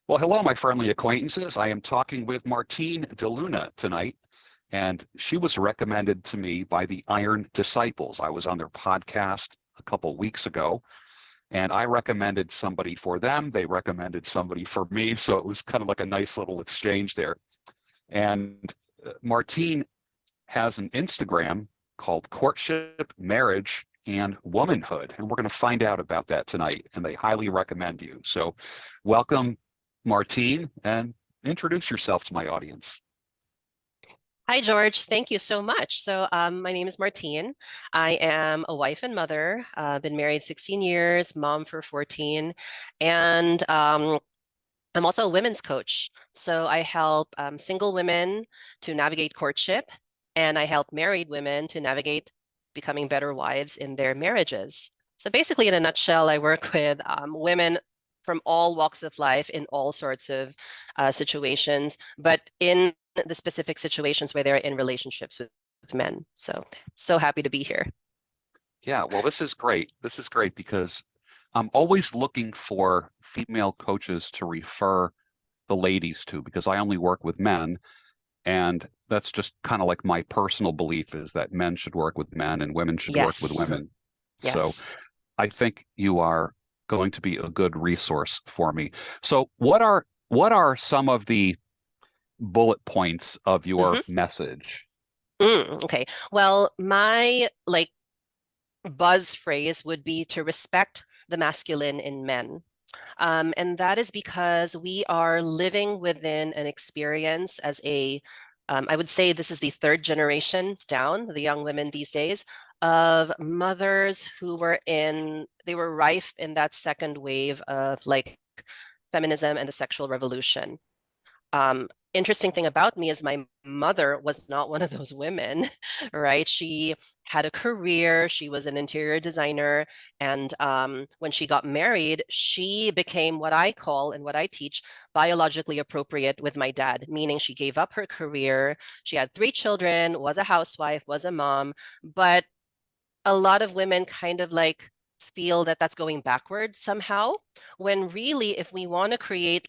Well, hello, my friendly acquaintances. I am talking with Martine DeLuna tonight, and she was recommended to me by the Iron Disciples. I was on their podcast a couple weeks ago, and I recommended somebody for them. They recommended somebody for me, so it was kind of like a nice little exchange there. And Martine has an Instagram called Courtship, Marriage, and Womanhood, and we're going to find out about that tonight, and they highly recommend you. So welcome, Martine, and introduce yourself to my audience. Hi, George. Thank you so much. My name is Martine. I am a wife and mother. Been married 16 years, mom for 14, and I'm also a women's coach. So I help single women to navigate courtship, and I help married women to navigate becoming better wives in their marriages. So basically, in a nutshell, I work with women from all walks of life in all sorts of situations, but in the specific situations where they're in relationships with men. So happy to be here. Yeah, well, this is great. This is great because I'm always looking for female coaches to refer the ladies to because I only work with men. And that's just kind of like my personal belief is that men should work with men and women should work with Yes. women. So Yes. I think you are going to be a good resource for me. So what are some of the bullet points of your hmm message? Okay. Well, my buzz phrase would be to respect the masculine in men. And that is because we are living within an experience I would say this is the third generation down, the young women these days, of mothers who they were rife in that second wave of feminism and the sexual revolution. Interesting thing about me is my mother was not one of those women, right? She had a career, she was an interior designer, and when she got married, she became what I call and what I teach biologically appropriate with my dad, meaning she gave up her career. She had three children, was a housewife, was a mom, but a lot of women kind of feel that that's going backward somehow, when really, if we want to create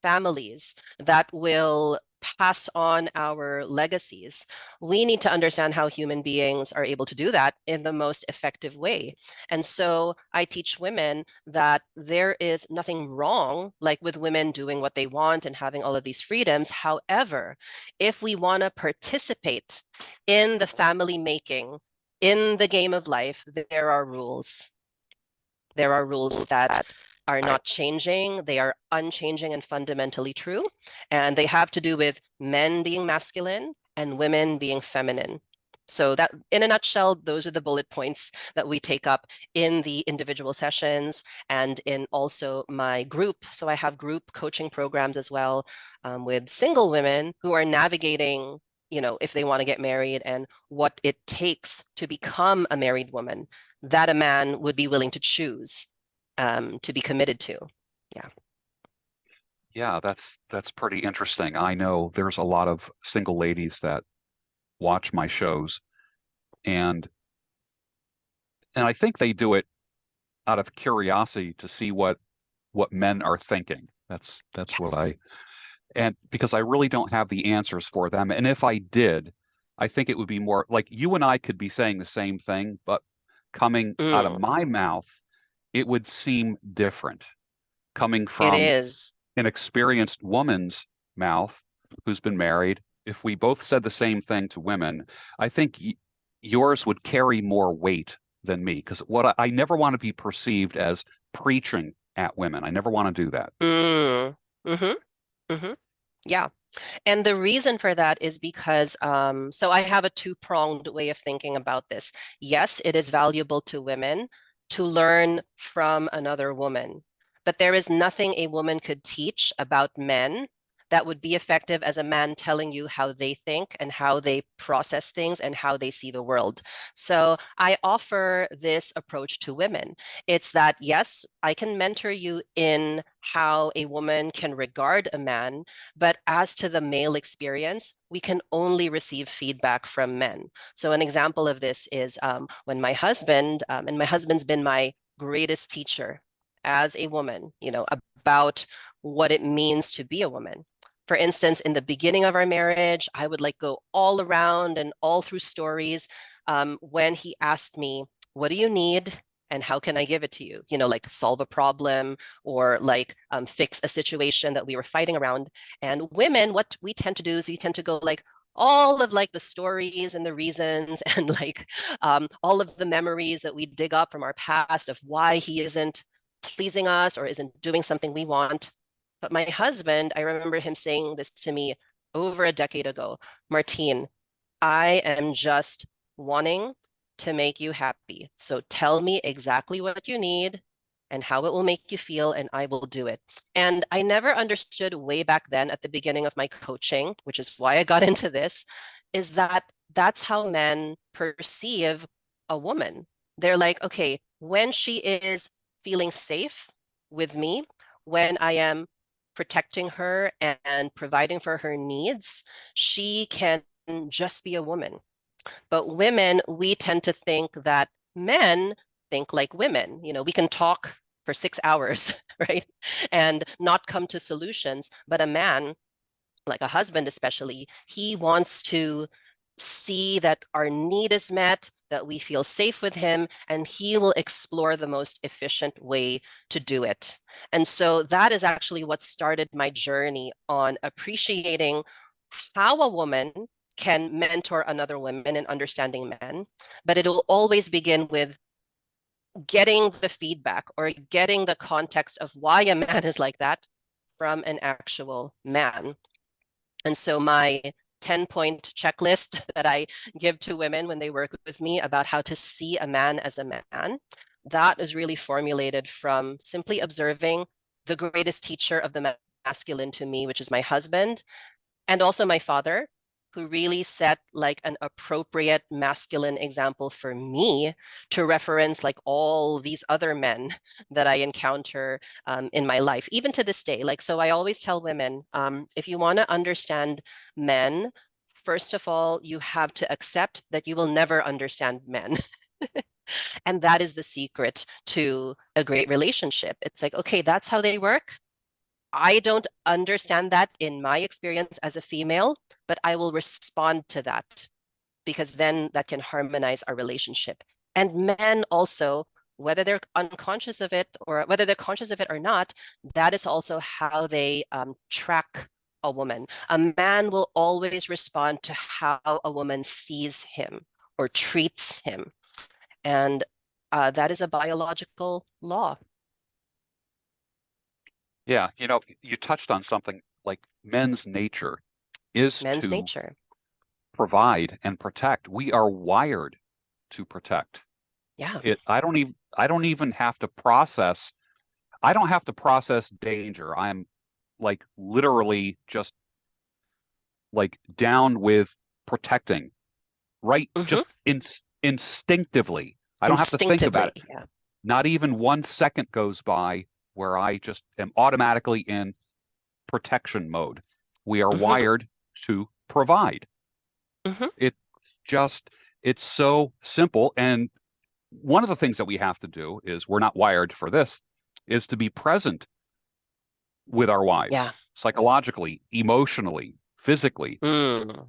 families that will pass on our legacies, we need to understand how human beings are able to do that in the most effective way. And so I teach women that there is nothing wrong with women doing what they want and having all of these freedoms. However, if we want to participate in the family making, in the game of life, there are rules. There are rules that are not changing. They are unchanging and fundamentally true. And they have to do with men being masculine and women being feminine. So that, in a nutshell, those are the bullet points that we take up in the individual sessions and in also my group. So I have group coaching programs as well, with single women who are navigating, if they want to get married and what it takes to become a married woman that a man would be willing to choose, to be committed to. Yeah. Yeah, that's pretty interesting. I know there's a lot of single ladies that watch my shows and I think they do it out of curiosity to see what men are thinking. That's what Yes. I and because I really don't have the answers for them. And if I did, I think it would be more like you and I could be saying the same thing, but coming out of Mm, my mouth, it would seem different. Coming it from is. an experienced woman's mouth who's been married, if we both said the same thing to women, I think yours would carry more weight than me because I never want to be perceived as preaching at women. I never want to do that. Mm, mm-hmm, mm-hmm. Yeah. And the reason for that is because, so I have a two-pronged way of thinking about this. Yes, it is valuable to women to learn from another woman, but there is nothing a woman could teach about men that would be effective as a man telling you how they think and how they process things and how they see the world. So I offer this approach to women. It's that, yes, I can mentor you in how a woman can regard a man, but as to the male experience, we can only receive feedback from men. So an example of this is when my husband, and my husband's been my greatest teacher as a woman, about what it means to be a woman. For instance, in the beginning of our marriage, I would like go all around and all through stories when he asked me, what do you need? And how can I give it to you? You know, like solve a problem or like fix a situation that we were fighting around. And women, what we tend to do is we tend to go like all of like the stories and the reasons and like all of the memories that we dig up from our past of why he isn't pleasing us or isn't doing something we want. But my husband, I remember him saying this to me over a decade ago, Martine, I am just wanting to make you happy. So tell me exactly what you need and how it will make you feel, and I will do it. And I never understood way back then at the beginning of my coaching, which is why I got into this, is that that's how men perceive a woman. They're like, okay, when she is feeling safe with me, when I am protecting her and providing for her needs, she can just be a woman. But women, we tend to think that men think like women. You know, we can talk for 6 hours, right? And not come to solutions. But a man, like a husband especially, he wants to see that our need is met, that we feel safe with him, and he will explore the most efficient way to do it. And so that is actually what started my journey on appreciating how a woman can mentor another woman and understanding men, but it will always begin with getting the feedback or getting the context of why a man is like that from an actual man. And so my 10-point checklist that I give to women when they work with me about how to see a man as a man, that is really formulated from simply observing the greatest teacher of the masculine to me, which is my husband, and also my father, who really set like an appropriate masculine example for me to reference like all these other men that I encounter in my life, even to this day. Like, so I always tell women, if you want to understand men, first of all, you have to accept that you will never understand men. And that is the secret to a great relationship. It's like, okay, that's how they work. I don't understand that in my experience as a female, but I will respond to that because then that can harmonize our relationship. And men also, whether they're unconscious of it or whether they're conscious of it or not, that is also how they track a woman. A man will always respond to how a woman sees him or treats him. And that is a biological law. Yeah, you touched on something like men's nature is Men's to nature. provide and protect. We are wired to protect. Yeah. I don't even have to process. I don't have to process danger. I'm like literally just like down with protecting, right? Mm-hmm. Just instinctively. I don't have to think about Instinctively. it. Yeah. Not even 1 second goes by where I just am automatically in protection mode. We are Mm-hmm. wired to provide. Mm-hmm. It just, it's so simple. And one of the things that we have to do is we're not wired for this, is to be present with our Yeah. wives, psychologically, emotionally, physically. Mm.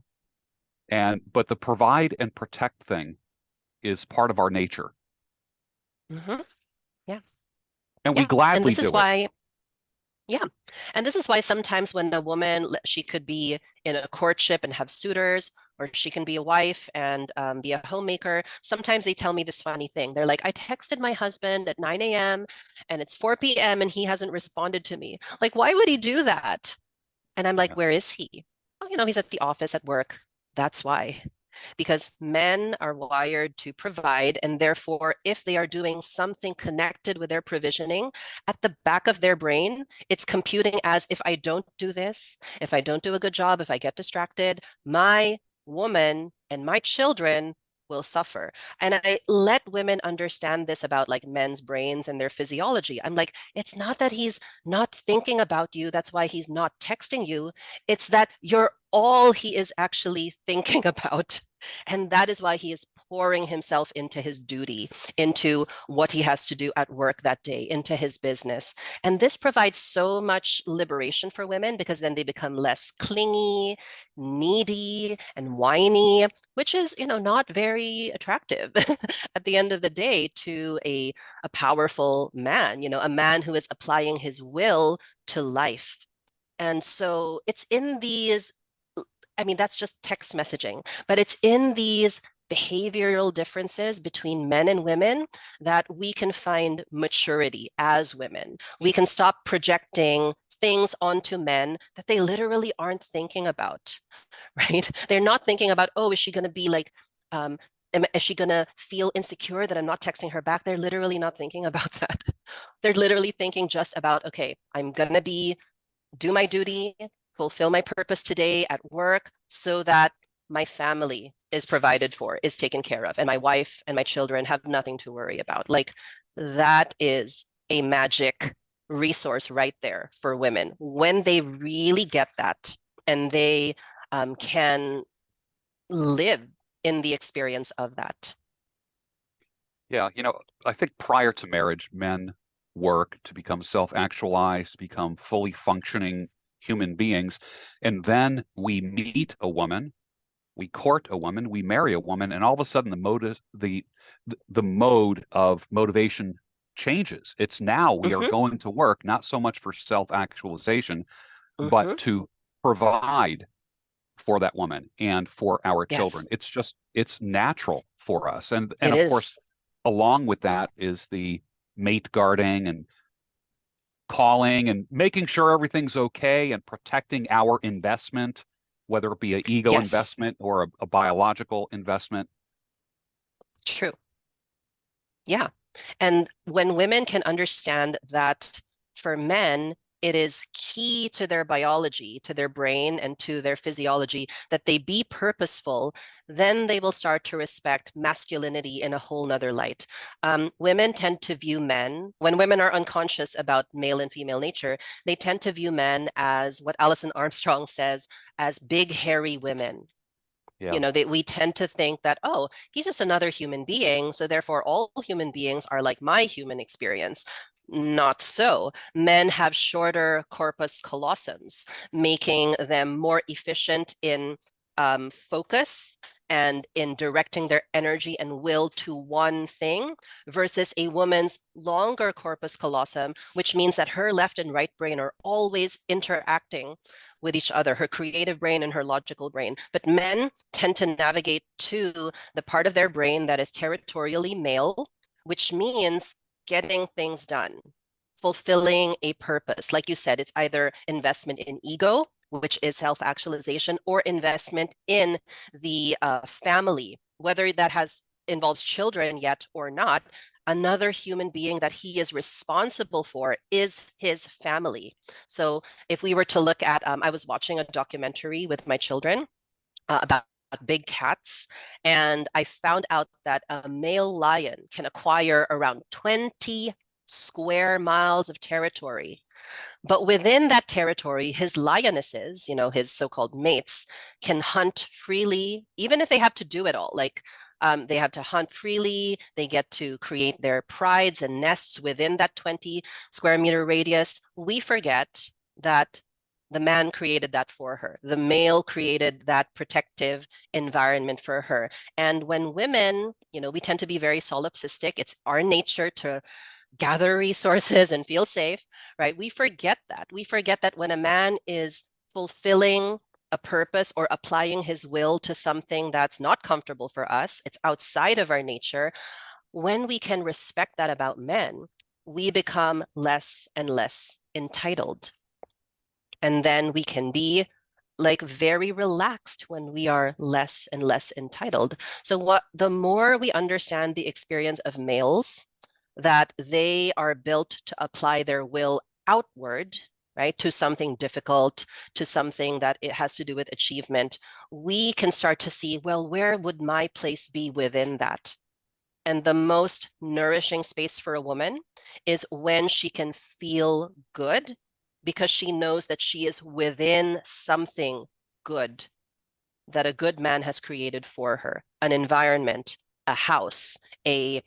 But the provide and protect thing is part of our nature. Mm-hmm. Yeah. And we Yeah. And gladly this is do it. why, yeah. And this is why sometimes when a woman, she could be in a courtship and have suitors, or she can be a wife and be a homemaker. Sometimes they tell me this funny thing. They're like, I texted my husband at 9 a.m. and it's 4 p.m. and he hasn't responded to me. Like, why would he do that? And I'm like, Yeah. where is he? Oh, he's at the office at work. That's why. Because men are wired to provide, and therefore, if they are doing something connected with their provisioning, at the back of their brain, it's computing as if I don't do this, if I don't do a good job, if I get distracted, my woman and my children will suffer. And I let women understand this about like men's brains and their physiology. I'm like, it's not that he's not thinking about you. That's why he's not texting you. It's that you're all he is actually thinking about. And that is why he is pouring himself into his duty, into what he has to do at work that day, into his business. And this provides so much liberation for women because then they become less clingy, needy, and whiny, which is, not very attractive at the end of the day to a powerful man, a man who is applying his will to life. And so it's in these, I mean, that's just text messaging, but it's in these behavioral differences between men and women that we can find maturity as women. We can stop projecting things onto men that they literally aren't thinking about, right? They're not thinking about, oh, is she going to be like, is she going to feel insecure that I'm not texting her back? They're literally not thinking about that. They're literally thinking just about, okay, I'm going to do my duty, fulfill my purpose today at work so that my family is provided for, is taken care of, and my wife and my children have nothing to worry about. Like that is a magic resource right there for women when they really get that and they can live in the experience of that. Yeah, I think prior to marriage, men work to become self-actualized, become fully functioning human beings. And then we meet a woman, we court a woman, we marry a woman, and all of a sudden the mode of motivation changes. It's now we are Mm-hmm, going to work, not so much for self-actualization, but mm-hmm. to provide for that woman and for our Yes, children. It's natural for us. And it of course, is. along with that is the mate guarding and calling and making sure everything's okay and protecting our investment, whether it be an ego Yes, investment or a biological investment. true. Yeah. And when women can understand that for men, it is key to their biology, to their brain, and to their physiology that they be purposeful, then they will start to respect masculinity in a whole nother light. Women tend to view men, when women are unconscious about male and female nature, they tend to view men as what Alison Armstrong says as big, hairy women. Yeah. We tend to think that, oh, he's just another human being, so therefore all human beings are like my human experience. Not so. Men have shorter corpus callosums, making them more efficient in focus and in directing their energy and will to one thing versus a woman's longer corpus callosum, which means that her left and right brain are always interacting with each other, her creative brain and her logical brain. But men tend to navigate to the part of their brain that is territorially male, which means getting things done, fulfilling a purpose. Like you said, it's either investment in ego, which is self-actualization, or investment in the family, whether that involves children yet or not. Another human being that he is responsible for is his family. So if we were to look at, I was watching a documentary with my children about big cats, and I found out that a male lion can acquire around 20 square miles of territory. But within that territory, his lionesses, his so-called mates, can hunt freely, even if they have to do it all. Like they have to hunt freely. They get to create their prides and nests within that 20 square meter radius. We forget that the man created that for her. The male created that protective environment for her. And when women, we tend to be very solipsistic. It's our nature to gather resources and feel safe, right? We forget that. We forget that when a man is fulfilling a purpose or applying his will to something that's not comfortable for us, it's outside of our nature. When we can respect that about men, we become less and less entitled. And then we can be like very relaxed when we are less and less entitled. So the more we understand the experience of males, that they are built to apply their will outward, right, to something difficult, to something that it has to do with achievement, we can start to see, well, where would my place be within that? And the most nourishing space for a woman is when she can feel good because she knows that she is within something good that a good man has created for her, an environment a house, a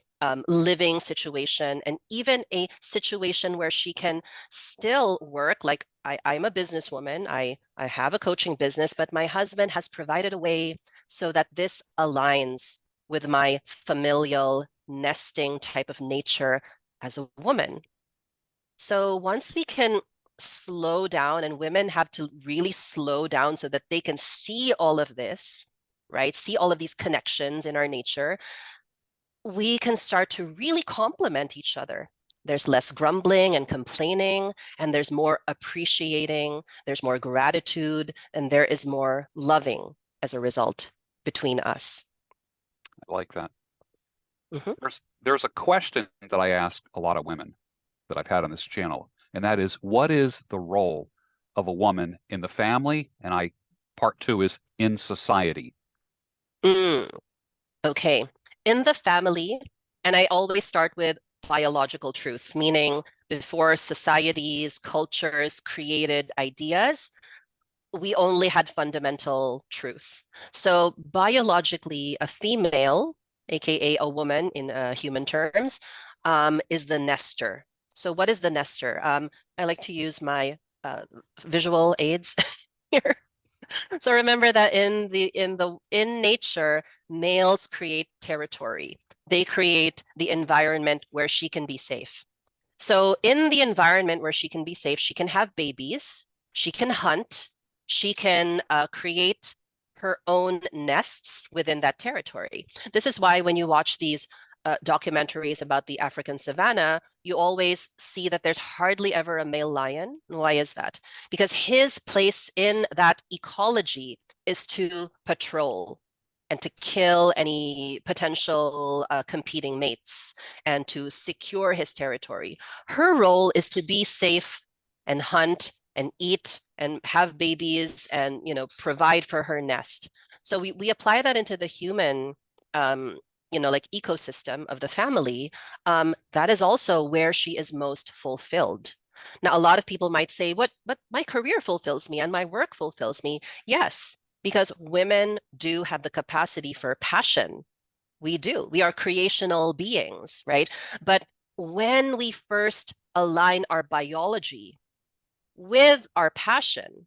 living situation, and even a situation where she can still work. Like I'm a businesswoman, I have a coaching business, but my husband has provided a way so that this aligns with my familial nesting type of nature as a woman. So once we can slow down, and women have to really slow down so that they can see all of this, right? See all of these connections in our nature, we can start to really complement each other. There's less grumbling and complaining, and there's more appreciating, there's more gratitude, and there is more loving as a result between us. I like that. Mm-hmm. There's a question that I ask a lot of women that I've had on this channel, and that is, what is the role of a woman in the family? And part two is in society. Okay. In the family, and I always start with biological truth, meaning before societies, cultures created ideas, we only had fundamental truth. So biologically, a female, aka a woman in human terms, is the nester. So what is the nester? I like to use my visual aids here. So remember that in nature, males create territory. They create the environment where she can be safe. So in the environment where she can be safe, she can have babies, she can hunt, she can create her own nests within that territory. This is why when you watch these documentaries about the African savanna, you always see that there's hardly ever a male lion. Why is that? Because his place in that ecology is to patrol and to kill any potential competing mates and to secure his territory. Her role is to be safe and hunt and eat and have babies and provide for her nest. So we apply that into the human like ecosystem of the family. That is also where she is most fulfilled. Now, a lot of people might say, but my career fulfills me and my work fulfills me. Yes, because women do have the capacity for passion. We do. We are creational beings, right? But when we first align our biology with our passion,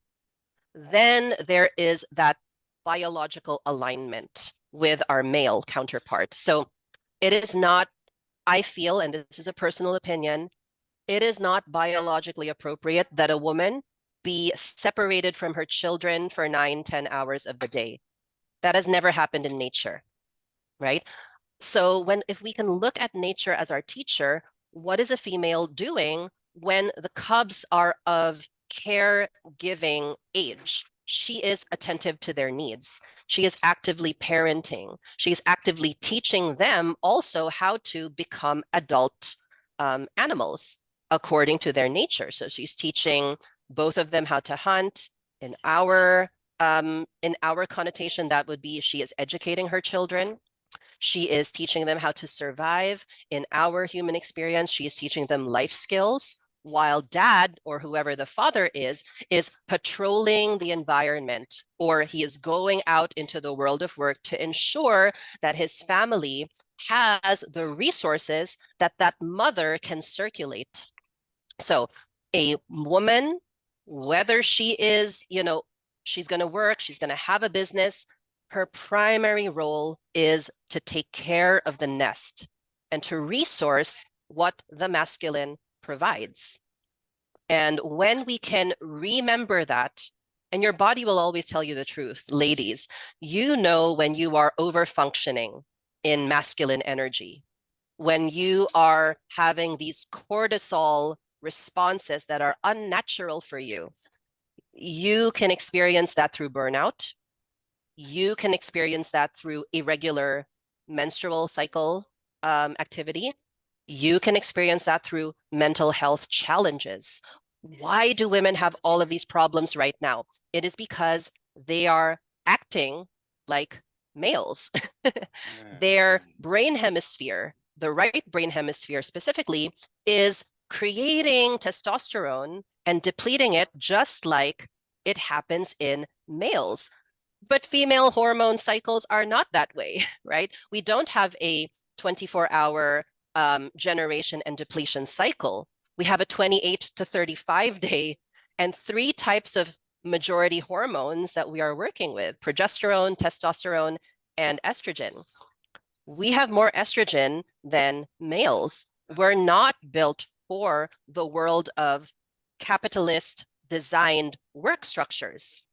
then there is that biological alignment with our male counterpart. So it is not, I feel, and this is a personal opinion, it is not biologically appropriate that a woman be separated from her children for 9-10 hours of the day. That has never happened in nature, right? So if we can look at nature as our teacher, what is a female doing when the cubs are of caregiving age? She is attentive to their needs. She is actively parenting. She is actively teaching them also how to become adult animals according to their nature. So she's teaching both of them how to hunt. In our connotation, that would be she is educating her children. She is teaching them how to survive. In our human experience, she is teaching them life skills, while dad, or whoever the father is patrolling the environment, or he is going out into the world of work to ensure that his family has the resources that that mother can circulate. So a woman, whether she is, she's going to work, she's going to have a business, her primary role is to take care of the nest and to resource what the masculine provides. And when we can remember that, and your body will always tell you the truth, ladies, when you are over functioning in masculine energy, when you are having these cortisol responses that are unnatural for you, you can experience that through burnout. You can experience that through irregular menstrual cycle activity. You can experience that through mental health challenges. Why do women have all of these problems right now? It is because they are acting like males. Their brain hemisphere, the right brain hemisphere specifically, is creating testosterone and depleting it just like it happens in males. But female hormone cycles are not that way, right? We don't have a 24-hour generation and depletion cycle. We have a 28 to 35 day and three types of majority hormones that we are working with: progesterone, testosterone, and estrogen. We have more estrogen than males. We're not built for the world of capitalist designed work structures,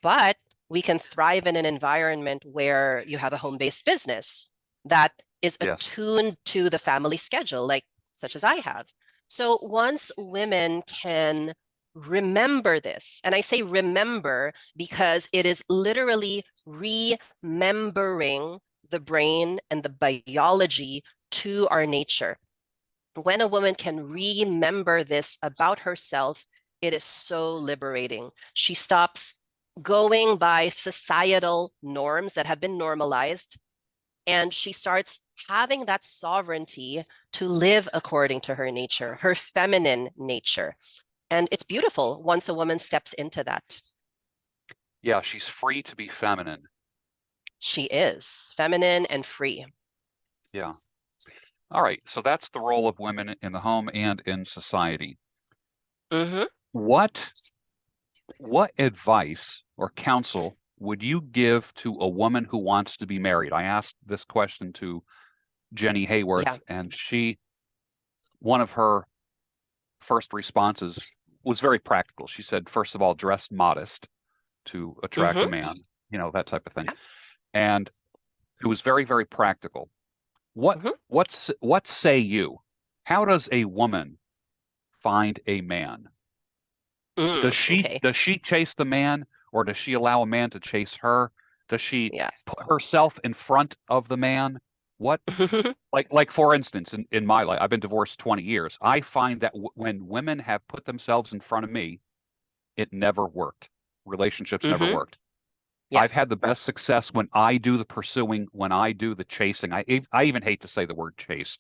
but we can thrive in an environment where you have a home-based business that is Yes. attuned to the family schedule, like such as I have. So once women can remember this, and I say remember because it is literally remembering the brain and the biology to our nature. When a woman can remember this about herself, it is so liberating. She stops going by societal norms that have been normalized, and she starts having that sovereignty to live according to her nature, her feminine nature. And it's beautiful once a woman steps into that. Yeah, she's free to be feminine. She is feminine and free. Yeah. All right. So that's the role of women in the home and in society. Mm-hmm. What advice or counsel would you give to a woman who wants to be married? I asked this question to Jenny Yeah. Hayworth, and one of her first responses was very practical. She said, first of all, dress modest to attract a Mm-hmm. man, that type of thing. Yeah. And it was very, very practical. What Mm-hmm. what say you? How does a woman find a man? Okay. Does she chase the man, or does she allow a man to chase her? Does she Yeah. put herself in front of the man? What like for instance, in my life, I've been divorced 20 years. I find that when women have put themselves in front of me, it never worked. Relationships never Mm-hmm. worked. Yeah. I've had the best success when I do the pursuing, when I do the chasing. I even hate to say the word chase,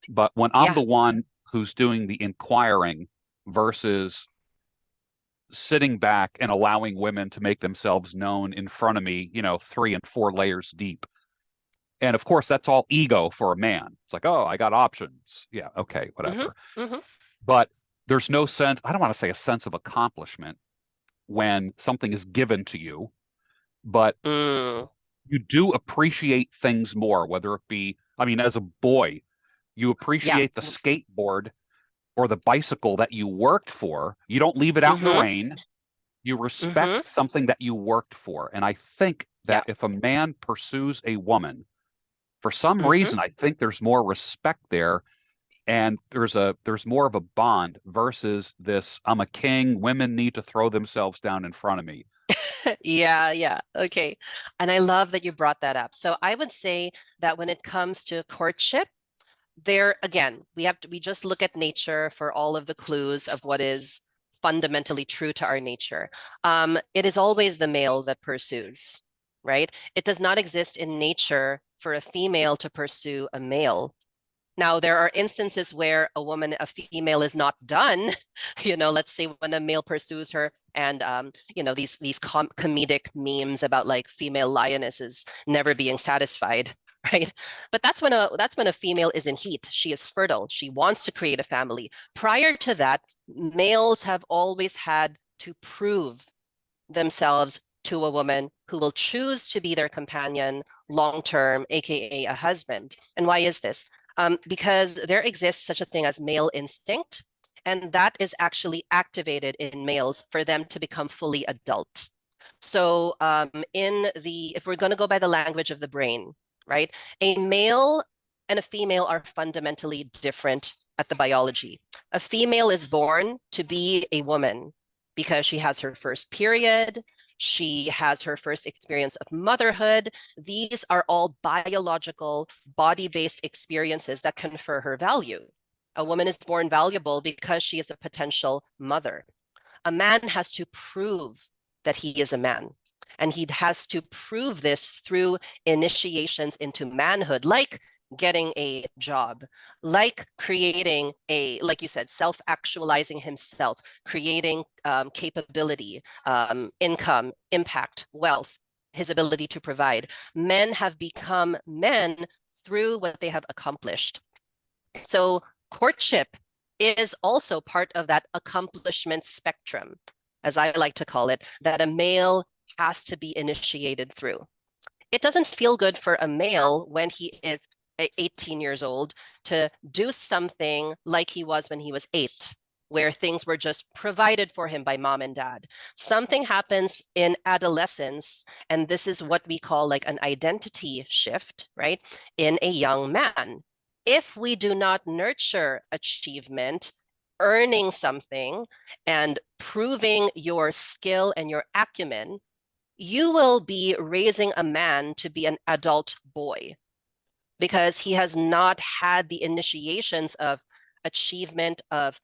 but when I'm Yeah. the one who's doing the inquiring versus sitting back and allowing women to make themselves known in front of me, 3 and 4 layers deep. And of course, that's all ego for a man. It's like, oh, I got options. Yeah, okay, Mm-hmm. whatever. Mm-hmm. But there's no sense, I don't want to say a sense of accomplishment when something is given to you, but Mm. you do appreciate things more, whether it be, I mean, as a boy, you Yeah. appreciate the skateboard or the bicycle that you worked for. You don't leave it out in the Mm-hmm. rain. You Mm-hmm. respect something that you worked for. And I think Yeah. that if a man pursues a woman, for some Mm-hmm. reason, I think there's more respect there, and there's more of a bond versus this I'm a king, women need to throw themselves down in front of me. Yeah, yeah. Okay. And I love that you brought that up. So I would say that when it comes to courtship, there again, we just look at nature for all of the clues of what is fundamentally true to our nature. It is always the male that pursues, right? It does not exist in nature for a female to pursue a male. Now, there are instances where a female is not done. Let's say when a male pursues her, and these comedic memes about like female lionesses never being satisfied, right? But that's when a female is in heat. She is fertile. She wants to create a family. Prior to that, males have always had to prove themselves to a woman who will choose to be their companion long term, aka a husband. And why is this? Because there exists such a thing as male instinct, and that is actually activated in males for them to become fully adult. So, if we're going to go by the language of the brain, right, a male and a female are fundamentally different at the biology. A female is born to be a woman because she has her first period, she has her first experience of motherhood. These are all biological, body-based experiences that confer her value. A woman is born valuable because she is a potential mother. A man has to prove that he is a man. And he has to prove this through initiations into manhood, like getting a job, like creating like you said, self-actualizing himself, creating capability, income, impact, wealth. his ability to provide. Men have become men through what they have accomplished. So courtship is also part of that accomplishment spectrum, as I like to call it, that a male has to be initiated through. It doesn't feel good for a male when he is 18 years old to do something like he was when he was 8, where things were just provided for him by mom and dad. Something happens in adolescence, and this is what we call like an identity shift, right? In a young man. If we do not nurture achievement, earning something, and proving your skill and your acumen, you will be raising a man to be an adult boy because he has not had the initiations of achievement, of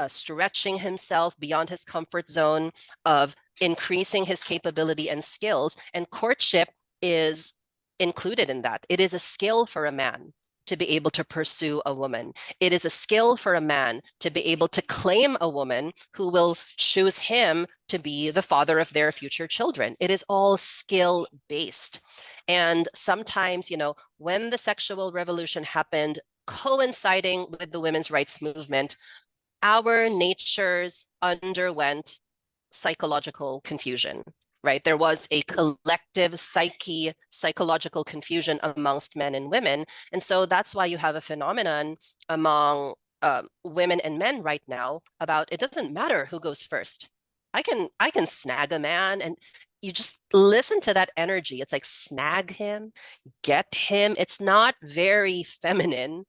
stretching himself beyond his comfort zone, of increasing his capability and skills. And courtship is included in that. It is a skill for a man to be able to pursue a woman. It is a skill for a man to be able to claim a woman who will choose him to be the father of their future children. It is all skill based. And sometimes, when the sexual revolution happened, coinciding with the women's rights movement, our natures underwent psychological confusion, right? There was a collective psychological confusion amongst men and women. And so that's why you have a phenomenon among women and men right now about it doesn't matter who goes first. I can snag a man, and you just listen to that energy. It's like snag him, get him. It's not very feminine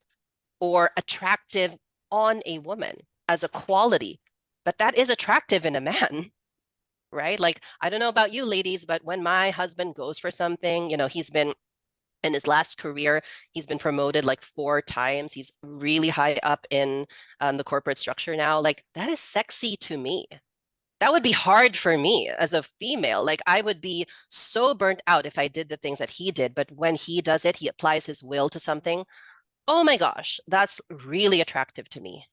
or attractive on a woman as a quality, but that is attractive in a man, right? Like, I don't know about you ladies, but when my husband goes for something, he's been in his last career, he's been promoted like 4 times. He's really high up in the corporate structure now. Like, that is sexy to me. That would be hard for me as a female. Like, I would be so burnt out if I did the things that he did. But when he does it, he applies his will to something. Oh my gosh, that's really attractive to me.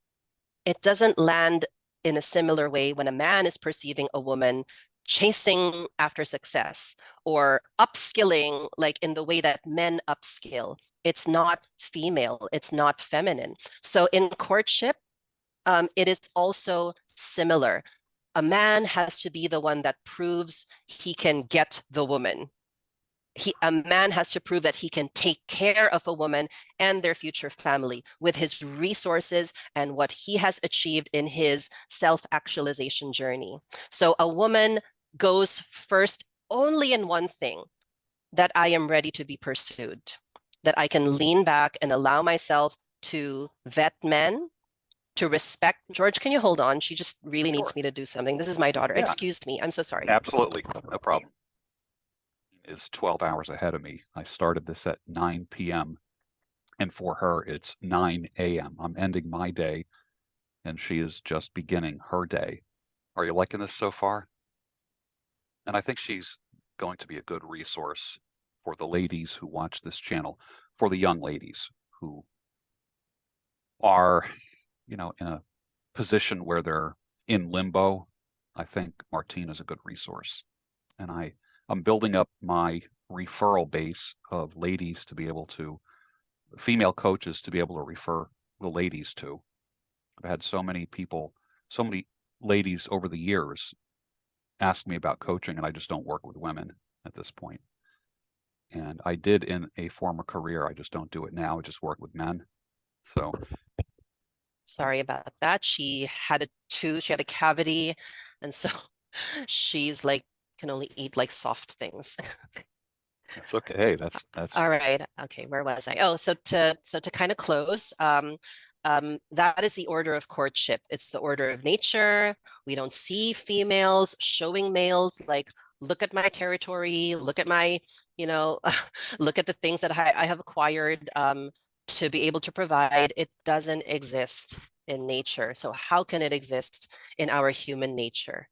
It doesn't land in a similar way when a man is perceiving a woman chasing after success or upskilling, like in the way that men upskill. It's not female, it's not feminine. So in courtship, it is also similar. A man has to be the one that proves he can get the woman. A man has to prove that he can take care of a woman and their future family with his resources and what he has achieved in his self-actualization journey. So a woman goes first only in one thing, that I am ready to be pursued, that I can lean back and allow myself to vet men, to respect. George, can you hold on? She just really Sure. needs me to do something. This is my daughter. Yeah. Excuse me. I'm so sorry. Absolutely. No problem. Is 12 hours ahead of me. I started this at 9 p.m. and for her it's 9 a.m. I'm ending my day and she is just beginning her day. Are you liking this so far? And I think she's going to be a good resource for the ladies who watch this channel, for the young ladies who are, in a position where they're in limbo. I think Martine is a good resource. And I'm building up my referral base of ladies to be able to, female coaches to be able to refer the ladies to. I've had so many people, so many ladies over the years ask me about coaching, and I just don't work with women at this point. And I did in a former career. I just don't do it now. I just work with men. So Sorry about that. She had a tooth, she had a cavity, and so she's like can only eat like soft things. that's okay. Hey, that's All right. Okay, where was I? Oh, so to kind of close, that is the order of courtship. It's the order of nature. We don't see females showing males like, look at my territory, look at my, look at the things that I have acquired to be able to provide. It doesn't exist in nature. So how can it exist in our human nature?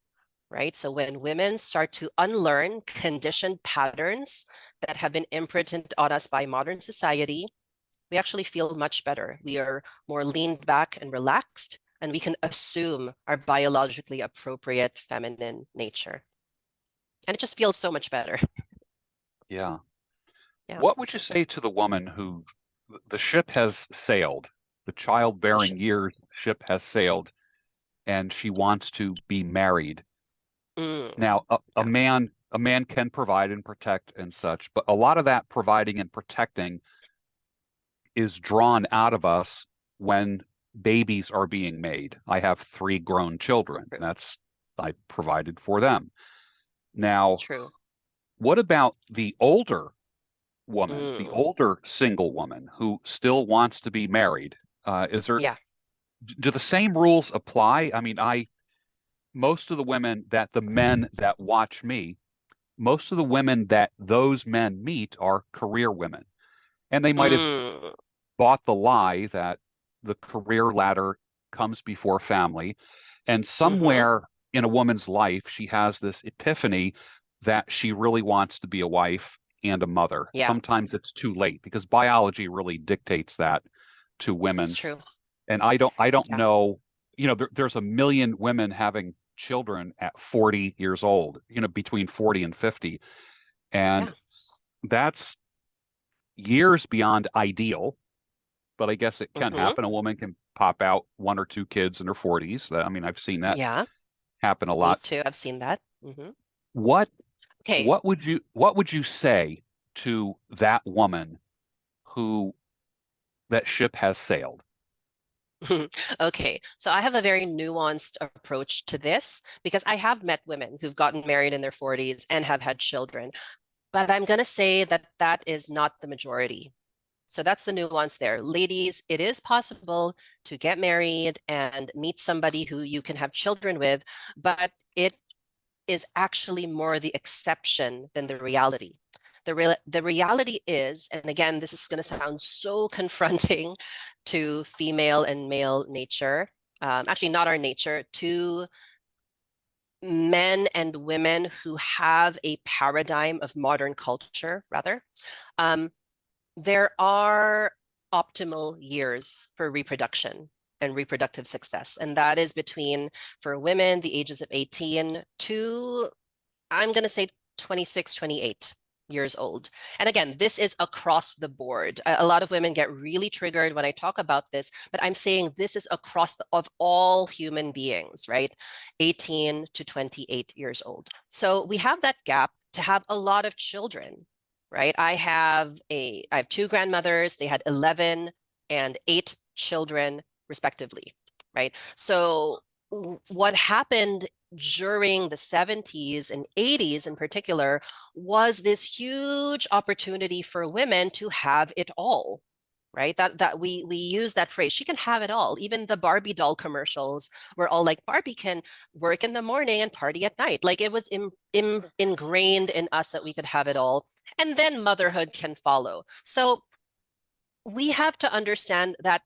Right? So when women start to unlearn conditioned patterns that have been imprinted on us by modern society, we actually feel much better. We are more leaned back and relaxed, and we can assume our biologically appropriate feminine nature. And it just feels so much better. Yeah. Yeah. What would you say to the woman who the ship has sailed, the The sh childbearing years ship has sailed, and she wants to be married? mm, Now, yeah. a man can provide and protect and such, but a lot of that providing and protecting is drawn out of us when babies are being made. I have three grown It's children. true. That's I provided for them. Now, True. what about the older woman, the Mm, older single woman who still wants to be married? Is there yeah. do the same rules apply? I mean, I most of the women that the men that watch me, most of the women that those men meet are career women. And they might have Mm, bought the lie that the career ladder comes before family. And hmm. somewhere in a woman's life, she has this epiphany that she really wants to be a wife and a mother. Yeah, Sometimes it's too late because biology really dictates that to it's women. true. And I don't Yeah. know, there's a million women having children at 40 years old, between 40 and 50. And Yeah. that's years beyond ideal, but I guess it can Hmm. happen. A woman can pop out one or two kids in her 40s. I mean, I've seen that Yeah. happen a Me lot. too. I've seen that. What Okay. what would you say to that woman who that ship has sailed? Okay, so I have a very nuanced approach to this because I have met women who've gotten married in their 40s and have had children, but I'm going to say that that is not the majority. So that's the nuance there. Ladies, it is possible to get married and meet somebody who you can have children with, but it is actually more the exception than the reality. The reality is, and again, this is going to sound so confronting to female and male nature, actually not our nature, to men and women who have a paradigm of modern culture, rather. Um, there are optimal years for reproduction and reproductive success. And that is between, for women, the ages of 18 to, I'm going to say 26, 28 years old. And again, this is across the board. A lot of women get really triggered when I talk about this, but I'm saying this is across of all human beings, right? 18 to 28 years old. So we have that gap to have a lot of children, right? I have two grandmothers. They had 11 and 8 children respectively, right? So what happened during the 70s and 80s in particular was this huge opportunity for women to have it all, right? That we use that phrase. She can have it all. Even the Barbie doll commercials were all like Barbie can work in the morning and party at night. Like it was ingrained in us that we could have it all. And then motherhood can follow. So we have to understand that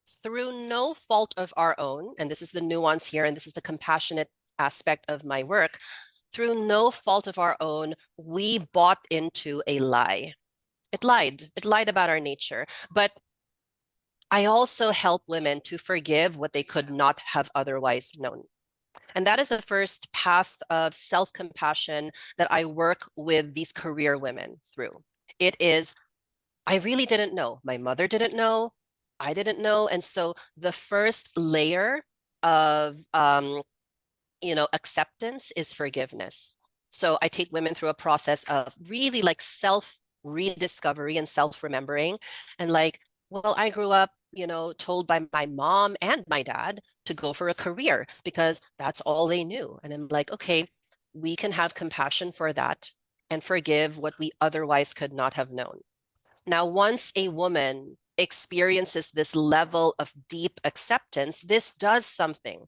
through no fault of our own, and this is the nuance here, and this is the compassionate aspect of my work, through no fault of our own, we bought into a lie. It lied. It lied about our nature. But I also help women to forgive what they could not have otherwise known. And that is the first path of self compassion that I work with these career women through. It is, I really didn't know. My mother didn't know. I didn't know. And so the first layer of acceptance is forgiveness. So I take women through a process of really like self rediscovery and self remembering. And like, well, I grew up, told by my mom and my dad to go for a career because that's all they knew. And I'm like, okay, we can have compassion for that and forgive what we otherwise could not have known. Now, once a woman experiences this level of deep acceptance, this does something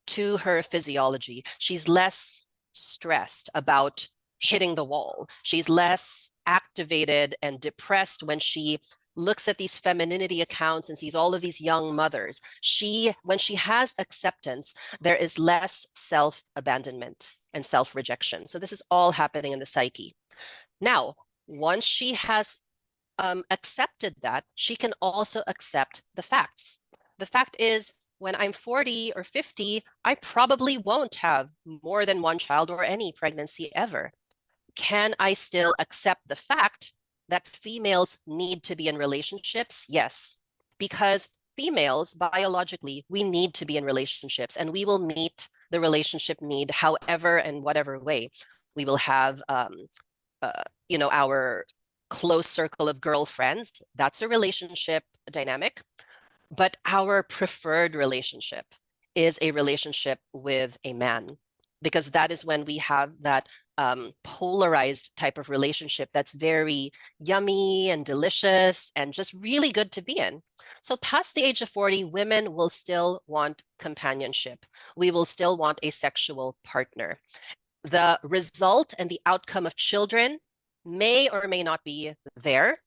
to her physiology. She's less stressed about hitting the wall. She's less activated and depressed when she looks at these femininity accounts and sees all of these young mothers. When she has acceptance, there is less self-abandonment and self-rejection. So this is all happening in the psyche. Now, once she has accepted that, she can also accept the facts. The fact is, when I'm 40 or 50, I probably won't have more than one child or any pregnancy ever. can I still accept the fact that females need to be in relationships? Yes, because females, biologically, we need to be in relationships and we will meet the relationship need however and whatever way. We will have, our close circle of girlfriends. That's a relationship dynamic. But our preferred relationship is a relationship with a man, because that is when we have that polarized type of relationship that's very yummy and delicious and just really good to be in. So, past the age of 40, women will still want companionship. We will still want a sexual partner. The result and the outcome of children may or may not be there,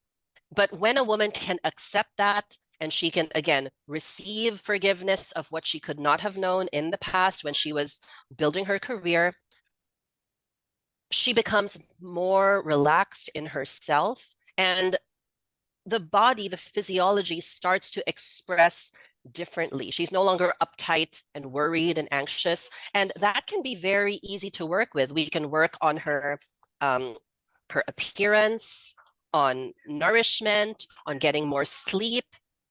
but when a woman can accept that and she can, again, receive forgiveness of what she could not have known in the past when she was building her career, she becomes more relaxed in herself. And the body, the physiology starts to express differently. She's no longer uptight and worried and anxious. And that can be very easy to work with. We can work on her appearance, on nourishment, on getting more sleep.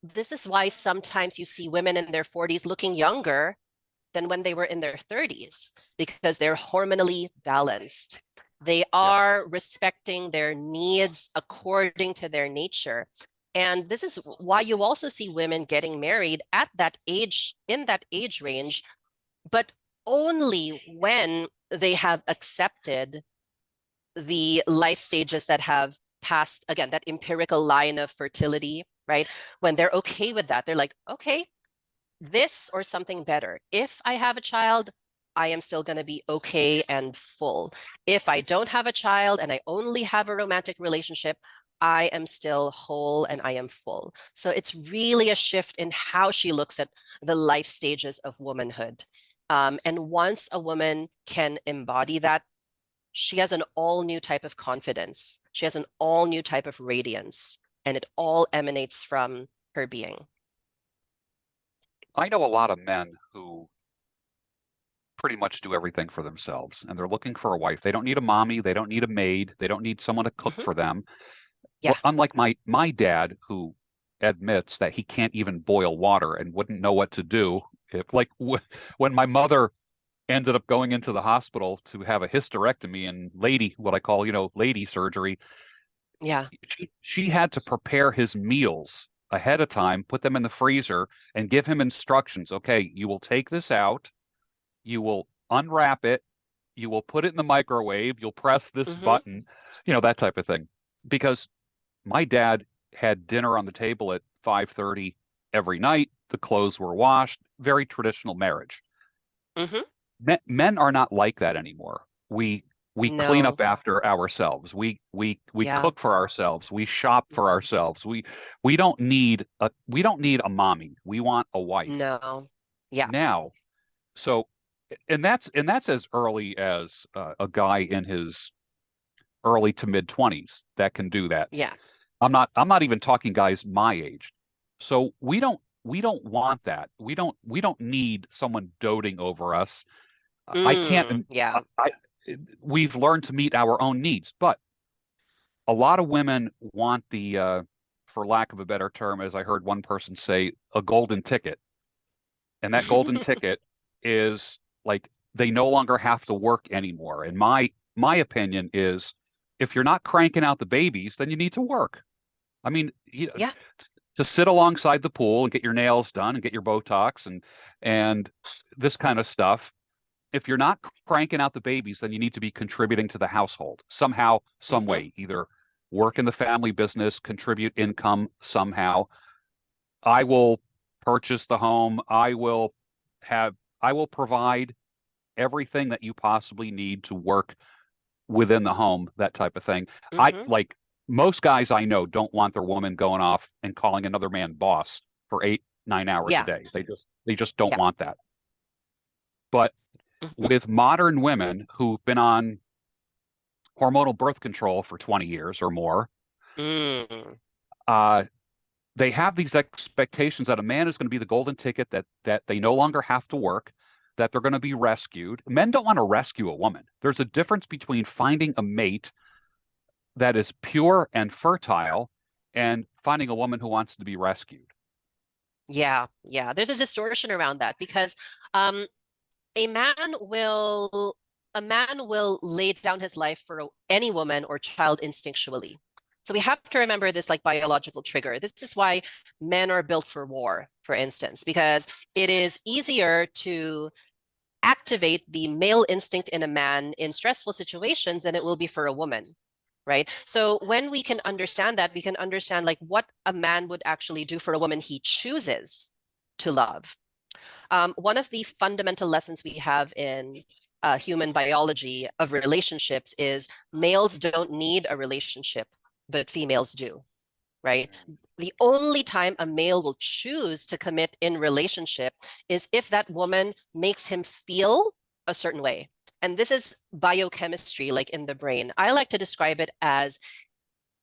This is why sometimes you see women in their 40s looking younger than when they were in their 30s, because they're hormonally balanced. They Yeah. are respecting their needs according to their nature. And this is why you also see women getting married at that age, in that age range, but only when they have accepted the life stages that have passed, again, that empirical line of fertility, right? When they're okay with that, they're like, okay, this or something better. If I have a child, I am still going to be okay and full. If I don't have a child and I only have a romantic relationship, I am still whole and I am full. So it's really a shift in how she looks at the life stages of womanhood. And once a woman can embody that, she has an all new type of confidence. She has an all new type of radiance, and it all emanates from her being. I know a lot of men who pretty much do everything for themselves and they're looking for a wife. They don't need a mommy, they don't need a maid, they don't need someone to cook Mhm. for them. Yeah. Unlike my dad, who admits that he can't even boil water and wouldn't know what to do if, like, when my mother ended up going into the hospital to have a hysterectomy and what I call, lady surgery, Yeah. she had to prepare his meals ahead of time, put them in the freezer, and give him instructions. Okay, you will take this out, you will unwrap it, you will put it in the microwave, you'll press this Hmm. button, that type of thing. Because my dad had dinner on the table at 5:30 every night. The clothes were washed. Very traditional marriage. Hmm. Men are not like that anymore. We clean No. up after ourselves. We Yeah. cook for ourselves. We shop for ourselves. We don't need a mommy. We want a wife No. Yeah. now. So, and that's as early as a guy in his early to mid 20s that can do that. Yeah. I'm not even talking guys my age. So we don't want that. We don't need someone doting over us. I can't. Yeah. We've learned to meet our own needs, but a lot of women want for lack of a better term, as I heard one person say, a golden ticket. And that golden ticket is like they no longer have to work anymore. And my opinion is, if you're not cranking out the babies, then you need to work. I mean, Yeah. to sit alongside the pool and get your nails done and get your Botox and this kind of stuff. If you're not cranking out the babies, then you need to be contributing to the household somehow, some Hmm. way, either work in the family business, contribute income somehow. I will purchase the home. I will provide everything that you possibly need to work within the home, that type of thing. I Hmm. like most guys I know don't want their woman going off and calling another man boss for 8, 9 hours a Yeah. day. They just don't Yeah. want that. But Hmm. with modern women who've been on hormonal birth control for 20 years or more, Mm. uh, they have these expectations that a man is going to be the golden ticket, that they no longer have to work. that they're going to be rescued. Men don't want to rescue a woman. There's a difference between finding a mate that is pure and fertile and finding a woman who wants to be rescued. Yeah, yeah. There's a distortion around that because um, a man will a man will lay down his life for any woman or child instinctually. So we have to remember this like biological trigger. This is why men are built for war, for instance, because it is easier to activate the male instinct in a man in stressful situations than it will be for a woman, right? So when we can understand that, we can understand like what a man would actually do for a woman he chooses to love. One of the fundamental lessons we have in human biology of relationships is males don't need a relationship, but females do, right? The only time a male will choose to commit in relationship is if that woman makes him feel a certain way. And this is biochemistry, like in the brain. I like to describe it as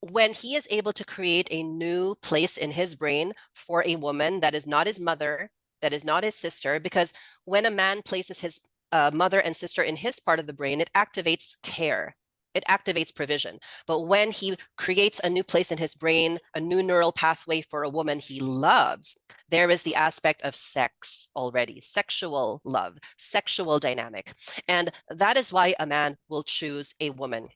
when he is able to create a new place in his brain for a woman that is not his mother, that is not his sister, because when a man places his mother and sister in his part of the brain, it activates care. It activates provision. But when he creates a new place in his brain, a new neural pathway for a woman he loves, there is the aspect of sex already, sexual love, sexual dynamic. And that is why a man will choose a woman.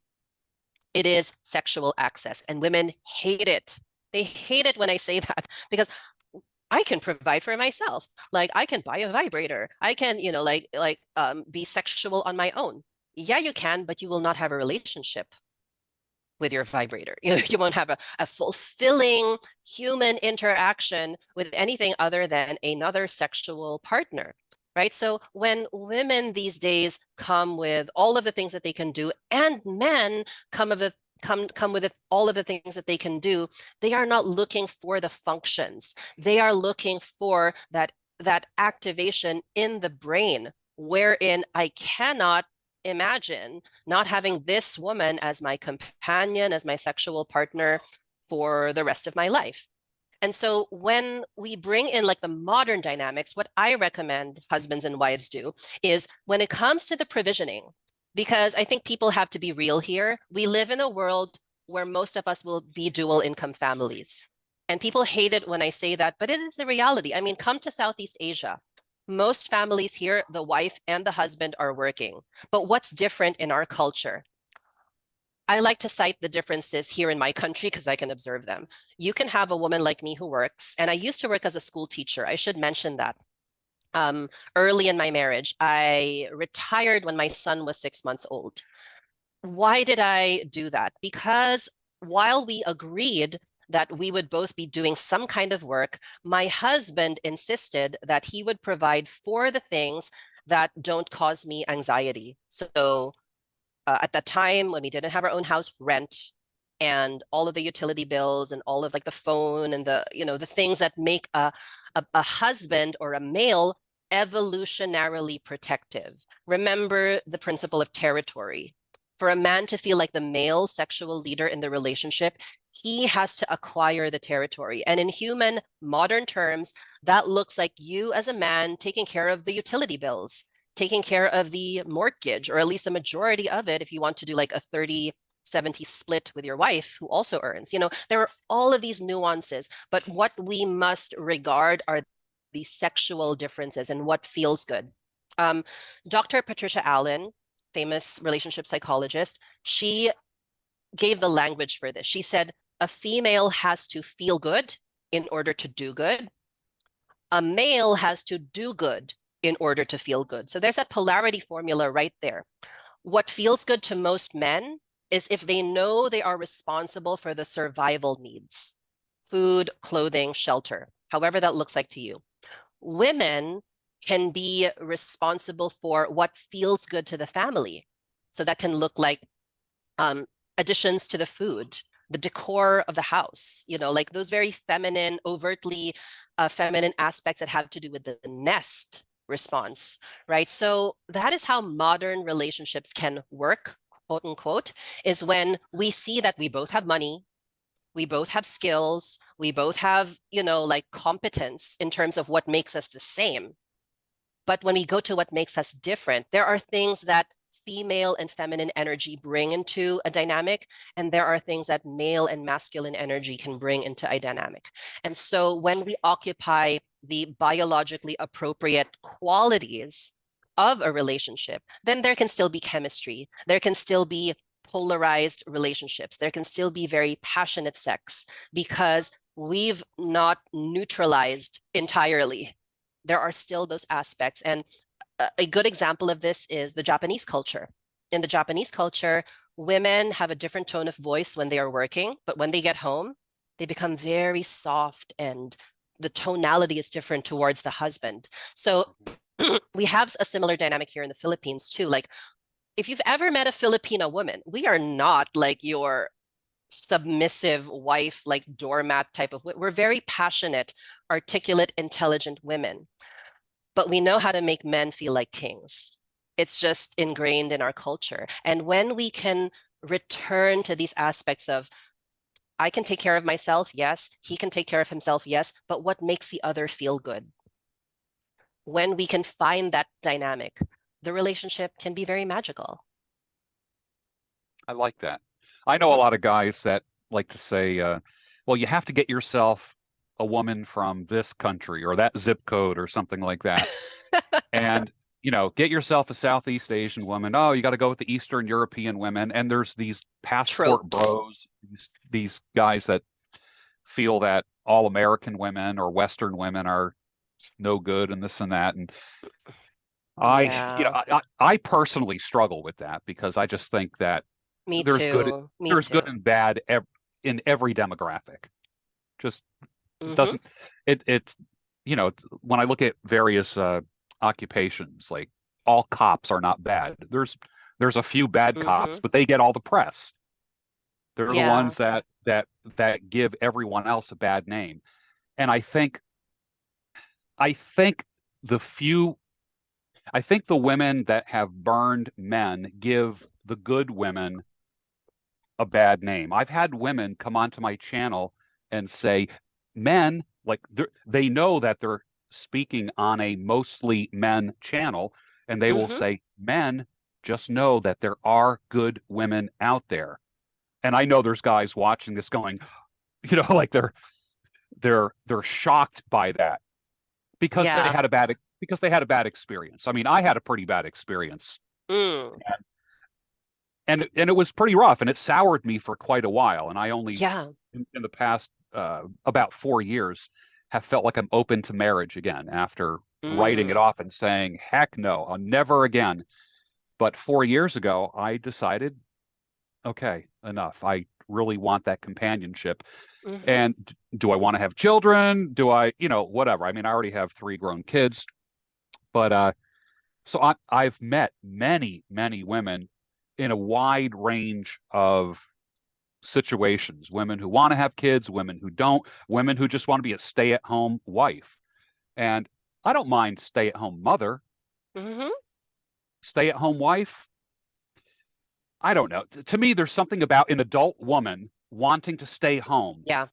It is sexual access, and women hate it. They hate it when I say that because I can provide for myself. Like I can buy a vibrator. I can, be sexual on my own. Yeah, you can, but you will not have a relationship with your vibrator. You won't have a fulfilling human interaction with anything other than another sexual partner. Right. So when women these days come with all of the things that they can do, and men come of the come with all of the things that they can do, they are not looking for the functions. They are looking for that activation in the brain, wherein I cannot imagine not having this woman as my companion, as my sexual partner for the rest of my life. And so when we bring in like the modern dynamics, what I recommend husbands and wives do is when it comes to the provisioning, because I think people have to be real here. We live in a world where most of us will be dual income families. And people hate it when I say that, but it is the reality. I mean, come to Southeast Asia. Most families here, the wife and the husband are working. But what's different in our culture? I like to cite the differences here in my country because I can observe them. You can have a woman like me who works, and I used to work as a school teacher. I should mention that. Early in my marriage, I retired when my son was 6 months old. Why did I do that? Because while we agreed that we would both be doing some kind of work, my husband insisted that he would provide for the things that don't cause me anxiety. So at that time when we didn't have our own house, rent and all of the utility bills and all of like the phone and the things that make a husband or a male evolutionarily protective. Remember the principle of territory. For a man to feel like the male sexual leader in the relationship, he has to acquire the territory. And in human modern terms, that looks like you as a man taking care of the utility bills, taking care of the mortgage, or at least a majority of it if you want to do like a 30-70 split with your wife who also earns. There are all of these nuances, but what we must regard are the sexual differences and what feels good. Dr. Patricia Allen, famous relationship psychologist, she gave the language for this. She said, a female has to feel good in order to do good. A male has to do good in order to feel good. So there's that polarity formula right there. What feels good to most men is if they know they are responsible for the survival needs, food, clothing, shelter, however that looks like to you. Women can be responsible for what feels good to the family. So that can look like additions to the food, the decor of the house, like those very feminine, overtly feminine aspects that have to do with the nest response, right? So that is how modern relationships can work, quote unquote, is when we see that we both have money, we both have skills, we both have, like competence in terms of what makes us the same. But when we go to what makes us different, there are things that female and feminine energy bring into a dynamic, and there are things that male and masculine energy can bring into a dynamic. And so when we occupy the biologically appropriate qualities of a relationship, then there can still be chemistry. There can still be polarized relationships. There can still be very passionate sex because we've not neutralized entirely. There are still those aspects. And a good example of this is the Japanese culture. In the Japanese culture, women have a different tone of voice when they are working, but when they get home, they become very soft and the tonality is different towards the husband. So we have a similar dynamic here in the Philippines too. Like if you've ever met a Filipino woman, we are not like your submissive wife, like doormat type of, we're very passionate, articulate, intelligent women, but we know how to make men feel like kings. It's just ingrained in our culture. And when we can return to these aspects of, I can take care of myself, yes, he can take care of himself, yes, but what makes the other feel good? When we can find that dynamic, the relationship can be very magical. I like that. I know a Mhm. lot of guys that like to say, well, you have to get yourself a woman from this country or that zip code or something like that. And, get yourself a Southeast Asian woman. Oh, you got to go with the Eastern European women. And there's these passport Tropes. bros, these guys that feel that all American women or Western women are no good and this and that. And Yeah, I personally struggle with that because I just think that me there's good too. Me there's good too. and bad in every demographic. Just it Hmm. doesn't it when I look at various occupations, like all cops are not bad. There's a few bad cops, Hmm. but they get all the press. They're the Yeah. ones that give everyone else a bad name. And I think the few I think the women that have burned men give the good women a bad name. I've had women come onto my channel and say, men, like they know that they're speaking on a mostly men channel, and they will Hmm. say, men, just know that there are good women out there. And I know there's guys watching this going, like they're shocked by that because they Yeah. had a bad experience. I mean, I had a pretty bad experience Mm. and it was pretty rough and it soured me for quite a while. And I only Yeah. in the past about 4 years have felt like I'm open to marriage again after writing it Mm. off and saying, heck no, I'll never again. But 4 years ago, I decided, okay, enough. I really want that companionship. Hmm. And do I want to have children? Do I, whatever. I mean, I already have 3 grown kids, but so I've met many, many women in a wide range of situations, women who want to have kids, women who don't, women who just want to be a stay-at-home wife. And I don't mind stay-at-home mother, Hmm. stay-at-home wife. I don't know. To me, there's something about an adult woman wanting to stay home. Yeah.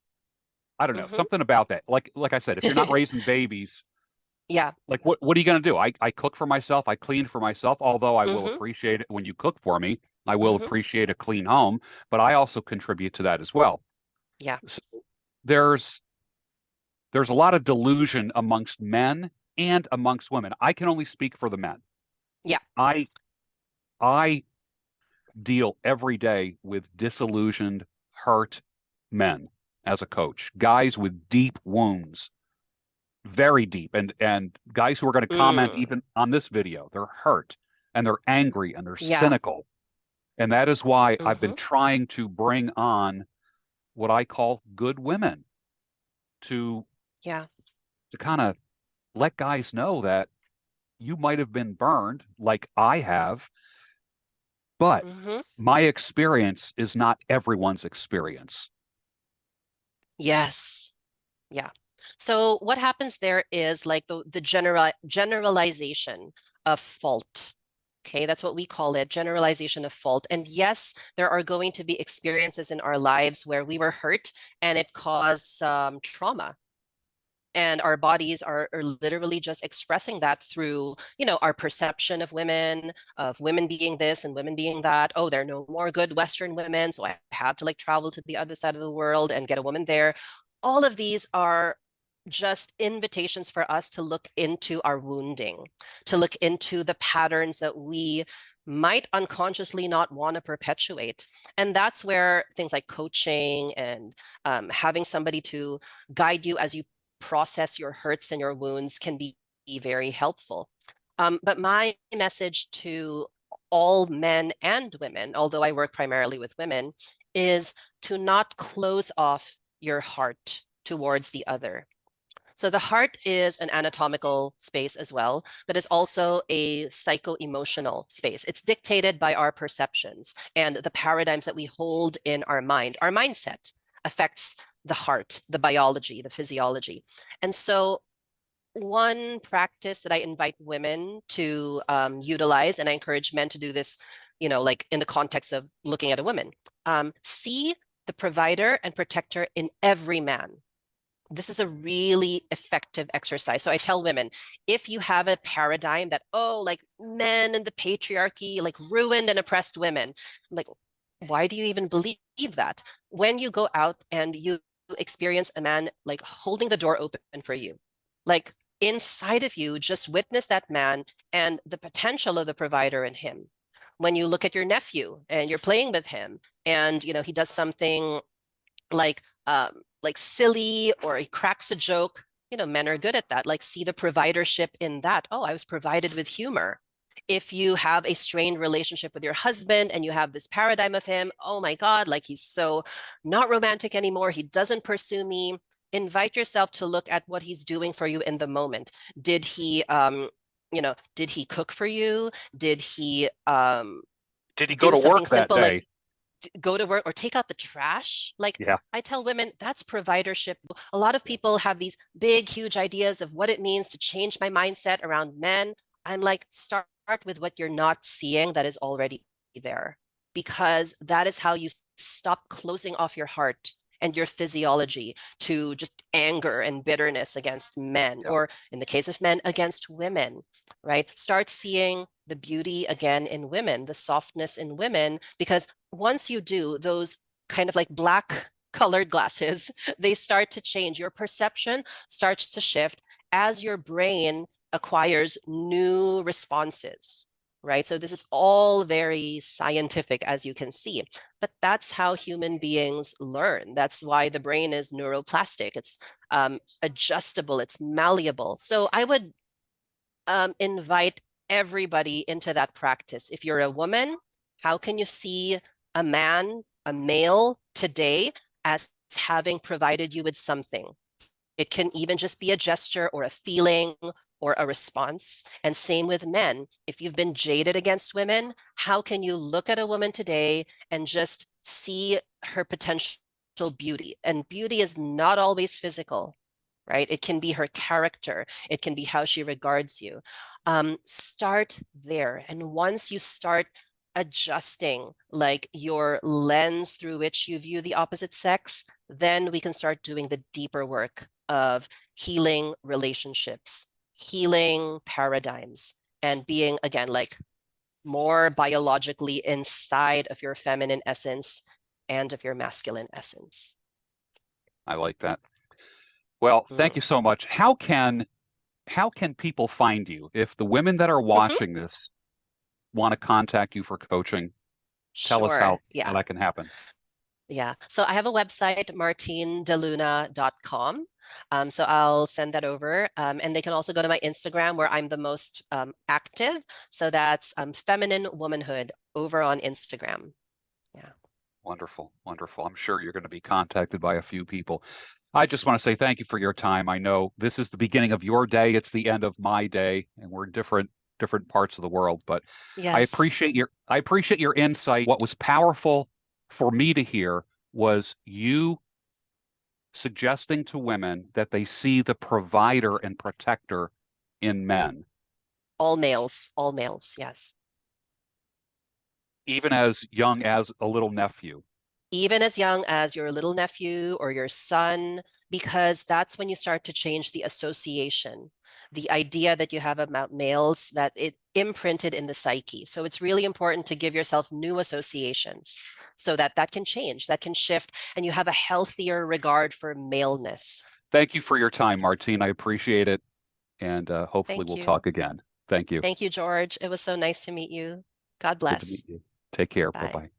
I don't know, Hmm. something about that. Like I said, if you're not raising babies, Yeah. like what are you going to do? I cook for myself, I clean for myself, although I will Hmm. appreciate it when you cook for me. I will Hmm. appreciate a clean home, but I also contribute to that as well. Yeah. So there's there's a lot of delusion amongst men and amongst women. I can only speak for the men. Yeah. I I deal every day with disillusioned, hurt men as a coach, guys with deep wounds, very deep, and guys who are going to comment Mm. even on this video. They're hurt and they're angry and they're Yeah. cynical. And that is why I've been Hmm. trying to bring on what I call good women to Yeah. to kind of let guys know that you might have been burned like I have, but Hmm. my experience is not everyone's experience. Yes. Yeah. So what happens there is like the generalization of fault. Okay, that's what we call it, generalization of fault. And yes, there are going to be experiences in our lives where we were hurt and it caused trauma. And our bodies are literally just expressing that through, our perception of women being this and women being that. Oh, there are no more good Western women, so I have to like travel to the other side of the world and get a woman there. All of these are just invitations for us to look into our wounding, to look into the patterns that we might unconsciously not want to perpetuate. And that's where things like coaching and having somebody to guide you as you process your hurts and your wounds can be very helpful. But my message to all men and women, although I work primarily with women, is to not close off your heart towards the other. So the heart is an anatomical space as well, but it's also a psycho-emotional space. It's dictated by our perceptions and the paradigms that we hold in our mind. Our mindset affects the heart, the biology, the physiology. And so one practice that I invite women to utilize, and I encourage men to do this, like in the context of looking at a woman, see the provider and protector in every man. This is a really effective exercise. So I tell women, if you have a paradigm that, oh, like men and the patriarchy, like ruined and oppressed women, like, why do you even believe that? When you go out and you experience a man like holding the door open for you, like inside of you, just witness that man and the potential of the provider in him. When you look at your nephew and you're playing with him and, he does something like silly, or he cracks a joke, men are good at that. Like, see the providership in that. Oh, I was provided with humor. If you have a strained relationship with your husband and you have this paradigm of him, oh my God, like he's so not romantic anymore, he doesn't pursue me. Invite yourself to look at what he's doing for you in the moment. Did he did he cook for you? Did he Did he go do to something work that simple like day? go to work or take out the trash? Like, Yeah. I tell women, that's providership. A lot of people have these big, huge ideas of what it means to change my mindset around men. I'm like, start with what you're not seeing that is already there, because that is how you stop closing off your heart and your physiology to just anger and bitterness against men, Yeah. or in the case of men, against women, right? Start seeing the beauty again in women, the softness in women, because once you do, those kind of like black colored glasses, they start to change. Your perception starts to shift as your brain acquires new responses, right? So this is all very scientific, as you can see, but that's how human beings learn. That's why the brain is neuroplastic. It's adjustable, it's malleable. So I would invite everybody into that practice. If you're a woman, how can you see a man, a male today, as having provided you with something? It can even just be a gesture or a feeling or a response. And same with men. If you've been jaded against women, how can you look at a woman today and just see her potential beauty? And beauty is not always physical, right? It can be her character. It can be how she regards you. Start there. And once you start adjusting like your lens through which you view the opposite sex, then we can start doing the deeper work of healing relationships, healing paradigms, and being, again, like more biologically inside of your feminine essence and of your masculine essence. I like that. Well, thank Mm. you so much. How can people find you if the women that are Mhm. watching this want to contact you for coaching? Tell us Sure. how Yeah. that can happen. Yeah. So I have a website, martinedeluna.com. So I'll send that over. And they can also go to my Instagram, where I'm the most active. So that's Feminine Womanhood over on Instagram. Yeah. Wonderful, wonderful. I'm sure you're going to be contacted by a few people. I just want to say thank you for your time. I know this is the beginning of your day. It's the end of my day, and we're in different parts of the world. But Yes. I appreciate your insight. What was powerful for me to hear was you suggesting to women that they see the provider and protector in men, All males. All males. Yes. even as young as a little nephew. even as young as your little nephew or your son, because that's when you start to change the association, the idea that you have about males, that it imprinted in the psyche. So it's really important to give yourself new associations so that that can change, that can shift, and you have a healthier regard for maleness. Thank you for your time, Martine. I appreciate it. And hopefully Thank we'll you. talk again. Thank you. Thank you, George. It was so nice to meet you. God Good to bless. meet you. Take care. Bye. Bye-bye.